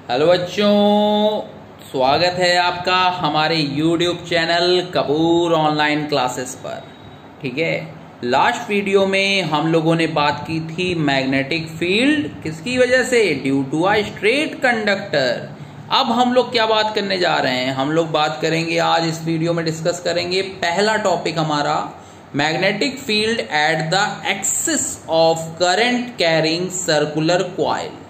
Hello बच्चों, स्वागत है आपका हमारे YouTube channel Kapoor online classes पर। ठीक है, लास्ट वीडियो में हम लोगों ने बात की थी मैग्नेटिक फील्ड किसकी वजह से, due to a straight conductor. अब हम लोग क्या बात करने जा रहे हैं, हम लोग बात करेंगे आज इस वीडियो में डिस्कस करेंगे पहला टॉपिक हमारा magnetic field at the axis of current carrying circular coil.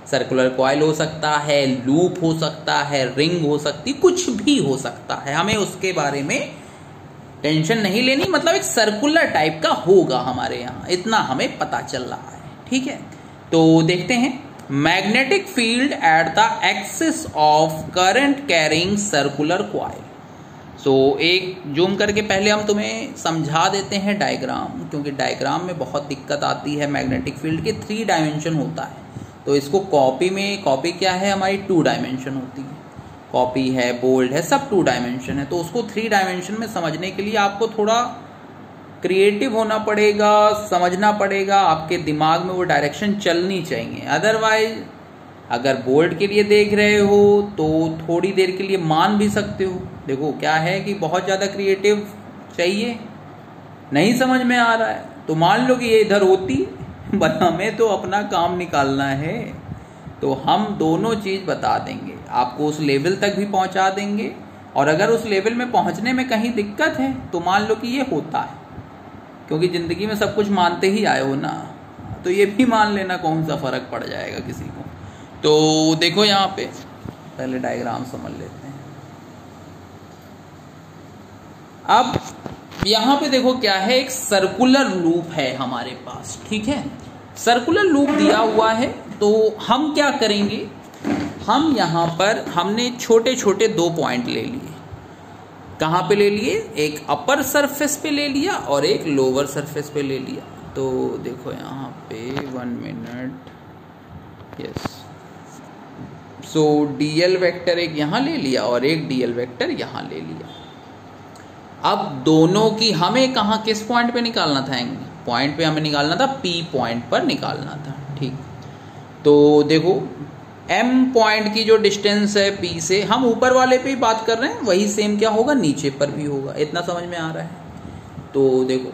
Circular coil हो सकता है, लूप हो सकता है, रिंग हो सकती, कुछ भी हो सकता है, हमें उसके बारे में टेंशन नहीं लेनी। मतलब एक सर्कुलर टाइप का होगा हमारे यहाँ, इतना हमें पता चल रहा है। ठीक है, तो देखते हैं magnetic field at the axis of current carrying circular coil. So एक जूम करके पहले हम तुम्हें समझा देते हैं डायग्राम, क्योंकि डायग्राम में बहुत दिक्कत आती है। मैग्नेटिक फील्ड के 3 डायमेंशन होता है, तो इसको कॉपी क्या है हमारी 2 डायमेंशन होती है। कॉपी है, बोल्ड है, सब 2 डायमेंशन है। तो उसको 3 डायमेंशन में समझने के लिए आपको थोड़ा क्रिएटिव होना पड़ेगा, समझना पड़ेगा, आपके दिमाग में वो डायरेक्शन चलनी चाहिए। अदरवाइज अगर बोल्ड के लिए देख रहे हो तो थोड़ी देर के लिए मान भी सकते हो। देखो क्या है कि बहुत ज़्यादा क्रिएटिव चाहिए, नहीं समझ में आ रहा है तो मान लो कि ये इधर होती, बट हमें तो अपना काम निकालना है, तो हम दोनों चीज़ बता देंगे आपको, उस लेवल तक भी पहुंचा देंगे। और अगर उस लेवल में पहुंचने में कहीं दिक्कत है तो मान लो कि ये होता है, क्योंकि ज़िंदगी में सब कुछ मानते ही आए हो ना, तो ये भी मान लेना, कौन सा फ़र्क पड़ जाएगा किसी को। तो देखो यहाँ पे पहले डायग्राम समझ लेते हैं। अब यहाँ पे देखो क्या है, एक सर्कुलर लूप है हमारे पास। ठीक है, सर्कुलर लूप दिया हुआ है, तो हम क्या करेंगे, हम यहाँ पर हमने छोटे छोटे 2 पॉइंट ले लिए। कहाँ पे ले लिए, एक अपर सरफेस पे ले लिया और एक लोअर सरफेस पे ले लिया। तो देखो यहाँ पे 1 मिनट, यस। सो डीएल वेक्टर एक यहाँ ले लिया और एक डीएल वेक्टर यहाँ ले लिया। अब दोनों की हमें कहाँ, किस पॉइंट पे निकालना था, पॉइंट पे हमें निकालना था, P पॉइंट पर निकालना था। ठीक, तो देखो M पॉइंट की जो डिस्टेंस है P से, हम ऊपर वाले पे ही बात कर रहे हैं, वही सेम क्या होगा नीचे पर भी होगा। इतना समझ में आ रहा है। तो देखो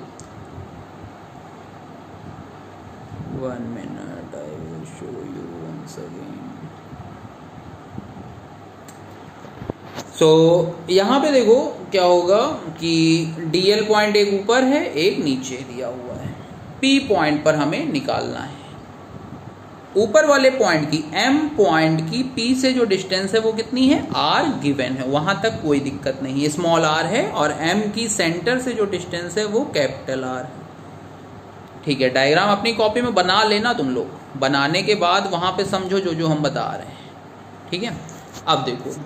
1 minute, I will show you once again. So यहाँ पे देखो क्या होगा कि डीएल पॉइंट एक ऊपर है, एक नीचे दिया हुआ है। P पॉइंट पर हमें निकालना है। ऊपर वाले पॉइंट की, M पॉइंट की P से जो डिस्टेंस है वो कितनी है, R गिवन है, वहां तक कोई दिक्कत नहीं है, स्मॉल r है। और M की सेंटर से जो डिस्टेंस है वो कैपिटल R है। ठीक है, डायग्राम अपनी कॉपी में बना लेना तुम लोग, बनाने के बाद वहां पे समझो जो जो हम बता रहे हैं। ठीक है, अब देखो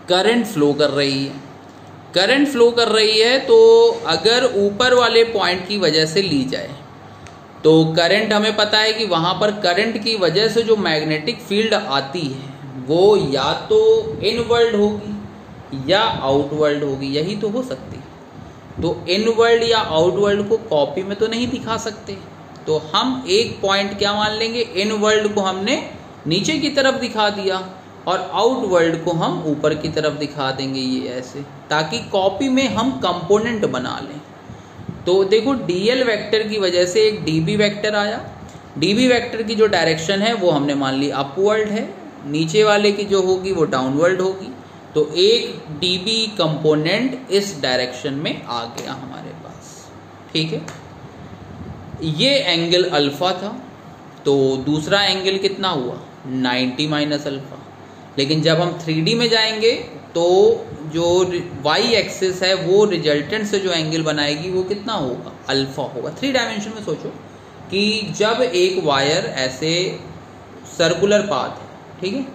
करंट फ्लो कर रही है, करंट फ्लो कर रही है, तो अगर ऊपर वाले पॉइंट की वजह से ली जाए तो करंट, हमें पता है कि वहां पर करंट की वजह से जो मैग्नेटिक फील्ड आती है वो या तो इनवर्ड होगी या आउटवर्ड होगी, यही तो हो सकती है। तो इनवर्ड या आउटवर्ड को कॉपी में तो नहीं दिखा सकते, तो हम एक पॉइंट क्या मान लेंगे, इनवर्ड को हमने नीचे की तरफ दिखा दिया और आउटवर्ड को हम ऊपर की तरफ दिखा देंगे, ये ऐसे, ताकि कॉपी में हम कंपोनेंट बना लें। तो देखो डीएल वेक्टर की वजह से एक डीबी वेक्टर आया, डीबी वेक्टर की जो डायरेक्शन है वो हमने मान ली अपवर्ड है, नीचे वाले की जो होगी वो डाउनवर्ड होगी। तो एक डीबी कंपोनेंट इस डायरेक्शन में आ गया हमारे पास। ठीक है, ये एंगल अल्फा था, तो दूसरा एंगल कितना हुआ, 90 माइनस अल्फा। लेकिन जब हम 3D में जाएंगे तो जो y एक्सिस है वो रिजल्टेंट से जो एंगल बनाएगी वो कितना होगा, अल्फा होगा। 3 डायमेंशन में सोचो कि जब एक वायर ऐसे सर्कुलर पाथ है, ठीक है,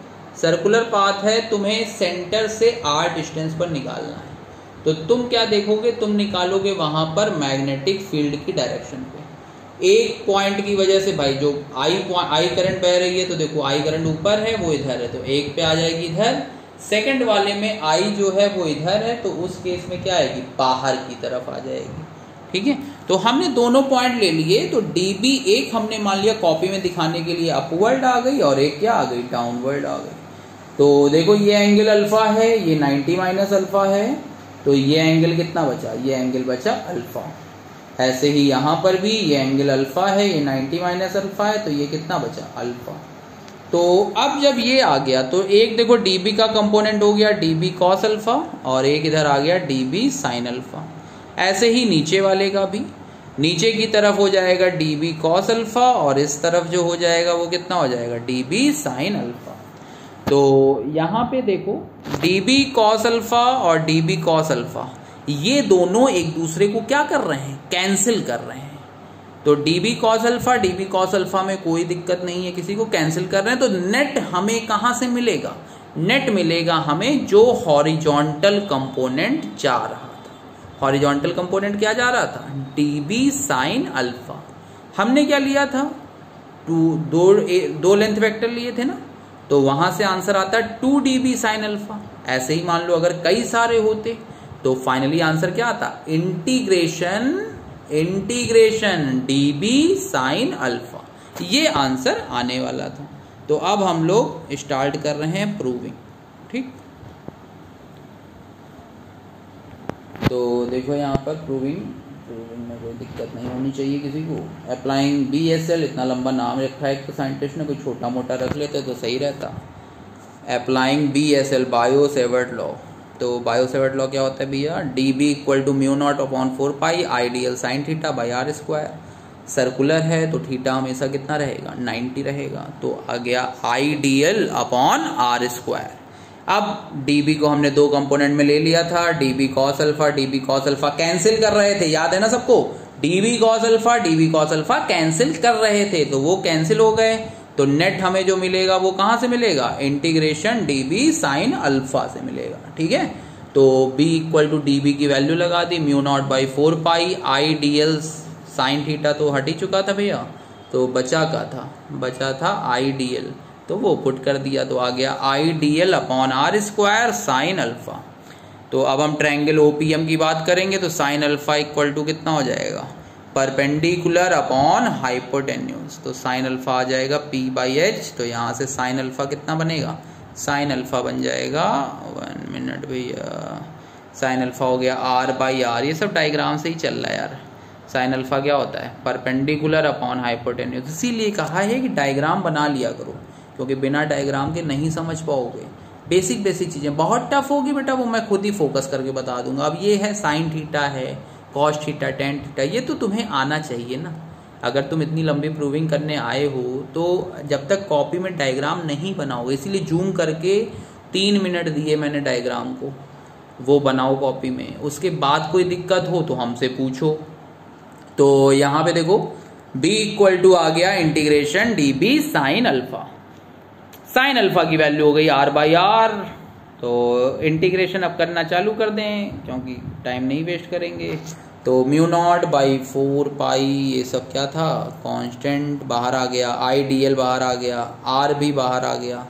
सर्कुलर पाथ है, तुम्हें सेंटर से r डिस्टेंस पर निकालना है, तो तुम क्या देखोगे, तुम निकालोगे वहां पर मैग्नेटिक फील्ड की डायरेक्शन पे। एक पॉइंट की वजह से भाई जो आई करंट बह रही है, तो देखो आई करंट ऊपर है, वो इधर है, तो एक पे आ जाएगी इधर। सेकंड वाले में आई जो है वो इधर है, तो उस केस में क्या आएगी, बाहर की तरफ आ जाएगी। ठीक है। तो हमने दोनों पॉइंट ले लिए, तो dB एक हमने मान लिया कॉपी में दिखाने के लिए अपवर्ड आ गई और एक क्या आ गई, डाउनवर्ड आ गई। तो देखो ये एंगल अल्फा है, ये 90 माइनस अल्फा है, तो ये एंगल कितना बचा, ये एंगल बचा अल्फा। ऐसे ही यहाँ पर भी ये एंगल अल्फा है, ये 90 माइनस अल्फा है, तो ये कितना बचा, अल्फा। तो अब जब ये आ गया तो एक देखो dB का कंपोनेंट हो गया dB cos अल्फा और एक इधर आ गया dB sin अल्फा। ऐसे ही नीचे वाले का भी, नीचे की तरफ हो जाएगा dB cos अल्फा और इस तरफ जो हो जाएगा वो कितना हो जाएगा, dB sin अल्फा। तो यहाँ पे देखो dB cos अल्फा और dB cos अल्फा ये दोनों एक दूसरे को क्या कर रहे हैं, कैंसिल कर रहे हैं। तो dB cos अल्फा में कोई दिक्कत नहीं है, किसी को कैंसिल कर रहे हैं। तो नेट हमें कहाँ से मिलेगा, नेट मिलेगा हमें जो हॉरिजॉन्टल कंपोनेंट जा रहा था। हॉरिजॉन्टल कंपोनेंट क्या जा रहा था, dB sin अल्फा। हमने क्या लिया था, दो लेंथ वेक्टर लिए थे ना, तो वहां से आंसर आता है 2dB sin अल्फा। ऐसे ही मान लो अगर कई सारे होते तो फाइनली आंसर क्या आता, इंटीग्रेशन dB sin अल्फा, ये आंसर आने वाला था। तो अब हम लोग स्टार्ट कर रहे हैं प्रूविंग, ठीक। तो देखो यहाँ पर प्रूविंग में कोई दिक्कत नहीं होनी चाहिए किसी को। अप्लाइंग BSL, इतना लंबा नाम रखा है एक तो साइंटिस्ट ने, कोई छोटा मोटा रख लेते तो सही रहता। Applying BSL Biot Savart law. तो बायो सेवर्ट लॉ क्या होता है भैया, dB equal to mu naught upon 4 pi ideal sine theta by r square. Circular है तो थीटा हमेशा कितना रहेगा, 90 रहेगा। तो आ गया आइडियल अपॉन आर स्क्वायर। अब dB को हमने दो कंपोनेंट में ले लिया था, dB cos अल्फा कैंसिल कर रहे थे, याद है ना सबको, dB cos अल्फा कैंसिल कर रहे थे, तो वो कैंसिल हो गए। तो नेट हमें जो मिलेगा वो कहां से मिलेगा, इंटीग्रेशन dB sin अल्फा से मिलेगा, ठीक है। तो B इक्वल टू dB की वैल्यू लगा दी, mu not by 4 pi ideal sine theta तो हट ही चुका था भैया, तो बचा था आइडियल, तो वो पुट कर दिया, तो आ गया ideal upon r square sine alpha. तो अब हम ट्रायंगल OPM की बात करेंगे, तो साइन अल्फा इक्वल टू कितना हो जाएगा, परपेंडिकुलर अपॉन हाइपोटेन्यूज। तो साइन अल्फा आ जाएगा P/H, तो यहाँ से साइन अल्फा कितना बनेगा, साइन अल्फा बन जाएगा 1 मिनट भैया, साइन अल्फा हो गया R/R। ये सब डायग्राम से ही चल रहा है यार। साइन अल्फा क्या होता है, परपेंडिकुलर अपॉन हाइपोटेन्यूज। इसीलिए कहा है कि डायग्राम बना लिया करो, क्योंकि बिना डायग्राम के नहीं समझ पाओगे। बेसिक चीजें बहुत टफ होगी बेटा, वो मैं खुद ही फोकस करके बता दूंगा। अब ये है साइन थीटा है, कॉस थीटा, टेन थीटा, ये तो तुम्हें आना चाहिए ना। अगर तुम इतनी लंबी प्रूविंग करने आए हो तो जब तक कॉपी में डायग्राम नहीं बनाओगे, इसीलिए जूम करके 3 मिनट दिए मैंने डायग्राम को, वो बनाओ कॉपी में। उसके बाद कोई दिक्कत हो तो हमसे पूछो। तो यहाँ पे देखो B इक्वल टू आ गया integration dB sine alpha. Sine alpha की वैल्यू हो गई R/R। तो इंटीग्रेशन अब करना चालू कर दें, क्योंकि टाइम नहीं वेस्ट करेंगे। तो म्यू नॉट बाई 4 पाई, ये सब क्या था, कांस्टेंट बाहर आ गया, आइडियल बाहर आ गया, आर भी बाहर आ गया,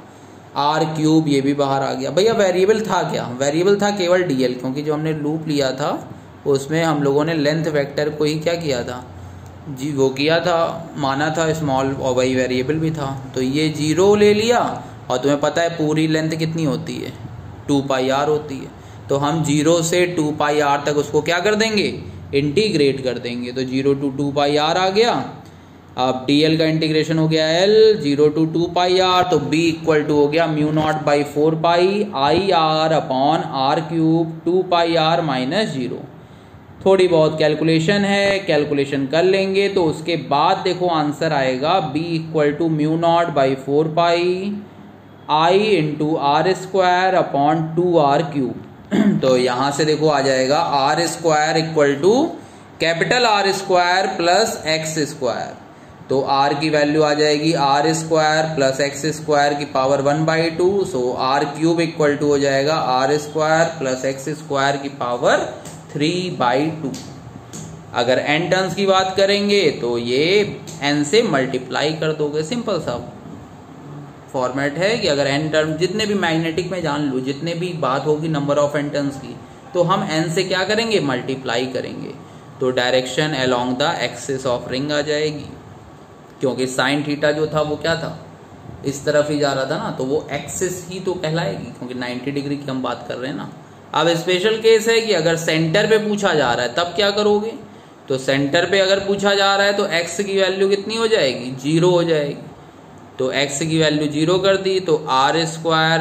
आर क्यूब ये भी बाहर आ गया। भैया वेरिएबल था क्या, वेरिएबल था केवल DL, क्योंकि जो हमने लूप लिया था उसमें हम लोगों ने लेंथ वेक्टर को ही क्या किया था जी, वो किया था, माना था स्मॉल, और वही वेरिएबल भी था। तो ये 0 ले लिया, और तुम्हें पता है पूरी लेंथ कितनी होती है, 2 पाई r होती है। तो हम 0 से 2 पाई r तक उसको क्या कर देंगे, इंटीग्रेट कर देंगे। तो 0 to 2 पाई r आ गया। अब dl का इंटीग्रेशन हो गया L, 0 to 2 पाई r। तो b इक्वल टू हो गया mu not by 4 pi I r upon r cube 2 pi r minus 0। थोड़ी बहुत कैलकुलेशन है, कैलकुलेशन कर लेंगे। तो उसके बाद देखो आंसर आएगा b equal to mu not by 4 pi I into R square upon 2r cube. तो यहाँ से देखो आ जाएगा R square equal to capital R square plus x square. तो r की वैल्यू आ जाएगी R square plus x square की power 1/2। So r cube equal to हो जाएगा R square plus x square की पावर 3/2। अगर n टर्म्स की बात करेंगे तो ये n से मल्टीप्लाई कर दोगे। सिंपल सा फॉर्मेट है कि अगर n टर्म, जितने भी मैग्नेटिक में जान लो, जितने भी बात होगी नंबर ऑफ n टर्म्स की, तो हम n से क्या करेंगे, मल्टीप्लाई करेंगे। तो direction along the axis of ring आ जाएगी, क्योंकि साइन थीटा जो था वो क्या था, इस तरफ ही जा रहा था ना, तो वो एक्सिस ही तो कहलाएगी, क्योंकि 90 डिग्री की हम बात कर रहे हैं ना। अब स्पेशल केस है कि अगर सेंटर पे पूछा जा रहा है तब क्या करोगे, तो सेंटर पे अगर पूछा जा रहा है तो x की वैल्यू कितनी हो जाएगी, 0 हो जाएगी। तो x की वैल्यू 0 कर दी तो r²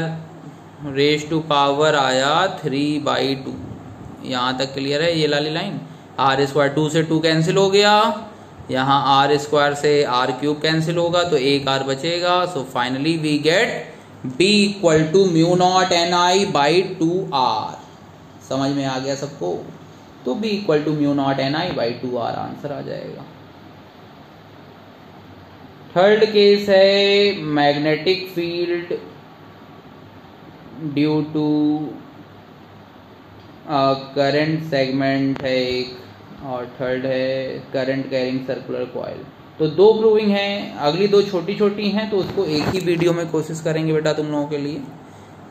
रेज टू पावर आया 3/2। यहाँ तक क्लियर है ये वाली लाइन। r², 2 से 2 कैंसिल हो गया, यहाँ r² से r³ कैंसिल होगा तो एक r बचेगा। So finally we get b = μ0ni/2r। समझ में आ गया सबको, तो b = μ0ni/2r आंसर आ जाएगा। थर्ड केस है magnetic field due to current segment है एक, और थर्ड है करंट कैरिंग सर्कुलर कॉइल। तो दो प्रूविंग हैं, अगली दो छोटी छोटी हैं, तो उसको एक ही वीडियो में कोशिश करेंगे बेटा तुम लोगों के लिए।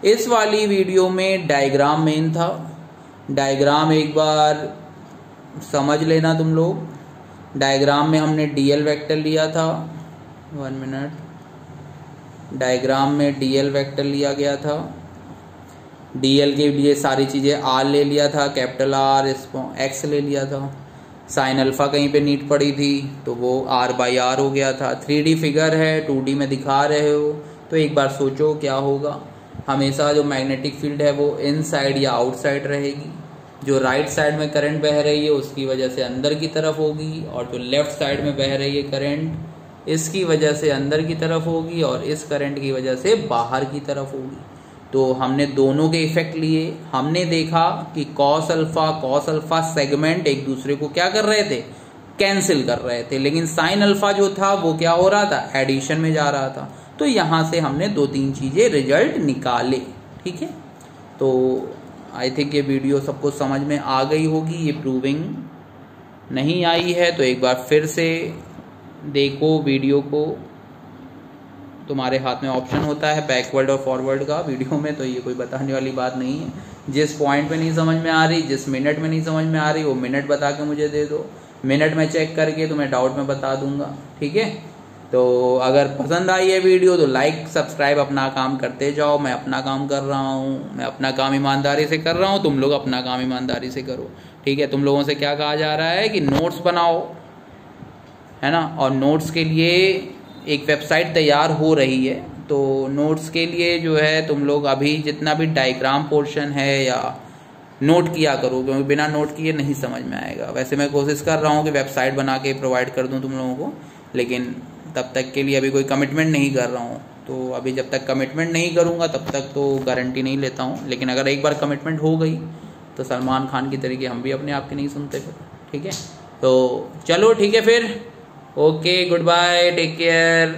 इस वाली वीडियो में डायग्राम मेन था, डायग्राम एक बार समझ लेना तुम लोग। डायग्राम में हमने डीएल वेक्टर लिया था, 1 मिनट, डायग्राम में डीएल वेक्टर लिया गया था, डीएल के लिए सारी चीज़ें आर ले लिया था, कैपिटल आर, एक्स ले लिया था, साइन अल्फा कहीं पे नीट पड़ी थी तो वो r/r हो गया था। 3D फिगर है, 2D में दिखा रहे हो, तो एक बार सोचो क्या होगा। हमेशा जो मैग्नेटिक फील्ड है वो इनसाइड या आउटसाइड रहेगी, जो राइट साइड में करंट बह रही है उसकी वजह से अंदर की तरफ होगी, और जो लेफ्ट साइड में बह रही है करंट इसकी वजह से अंदर की तरफ होगी, और इस करंट की वजह से बाहर की तरफ होगी। तो हमने दोनों के इफेक्ट लिए, हमने देखा कि कॉस अल्फा सेगमेंट एक दूसरे को क्या कर रहे थे, कैंसिल कर रहे थे, लेकिन साइन अल्फा जो था वो क्या हो रहा था, एडिशन में जा रहा था। तो यहाँ से हमने 2-3 चीजें रिजल्ट निकाले। ठीक है, तो आई थिंक ये वीडियो सबको समझ में आ गई होगी। ये प्रूविंग नहीं आई है तो एक बार फिर से देखो वीडियो को, तुम्हारे हाथ में ऑप्शन होता है बैकवर्ड और फॉरवर्ड का वीडियो में, तो ये कोई बताने वाली बात नहीं है। जिस पॉइंट पे नहीं समझ में आ रही, जिस मिनट में नहीं समझ में आ रही, वो मिनट बता के मुझे दे दो, मिनट में चेक करके तुम्हें डाउट में बता दूंगा। ठीक है, तो अगर पसंद आई है वीडियो तो लाइक सब्सक्राइब अपना काम करते जाओ। मैं अपना काम कर रहा हूँ, मैं अपना काम ईमानदारी से कर रहा हूँ, तुम लोग अपना काम ईमानदारी से करो। ठीक है, तुम लोगों से क्या कहा जा रहा है कि नोट्स बनाओ, है ना, और नोट्स के लिए एक वेबसाइट तैयार हो रही है। तो नोट्स के लिए जो है तुम लोग अभी जितना भी डायग्राम पोर्शन है या नोट किया करो, क्योंकि बिना नोट किए नहीं समझ में आएगा। वैसे मैं कोशिश कर रहा हूँ कि वेबसाइट बना के प्रोवाइड कर दूँ तुम लोगों को, लेकिन तब तक के लिए अभी कोई कमिटमेंट नहीं कर रहा हूँ। तो अभी जब तक कमिटमेंट नहीं करूँगा तब तक तो गारंटी नहीं लेता हूँ, लेकिन अगर एक बार कमिटमेंट हो गई तो सलमान खान की तरीके हम भी अपने आप के नहीं सुनते फिर। ठीक है, तो चलो ठीक है फिर, okay, good bye, take care.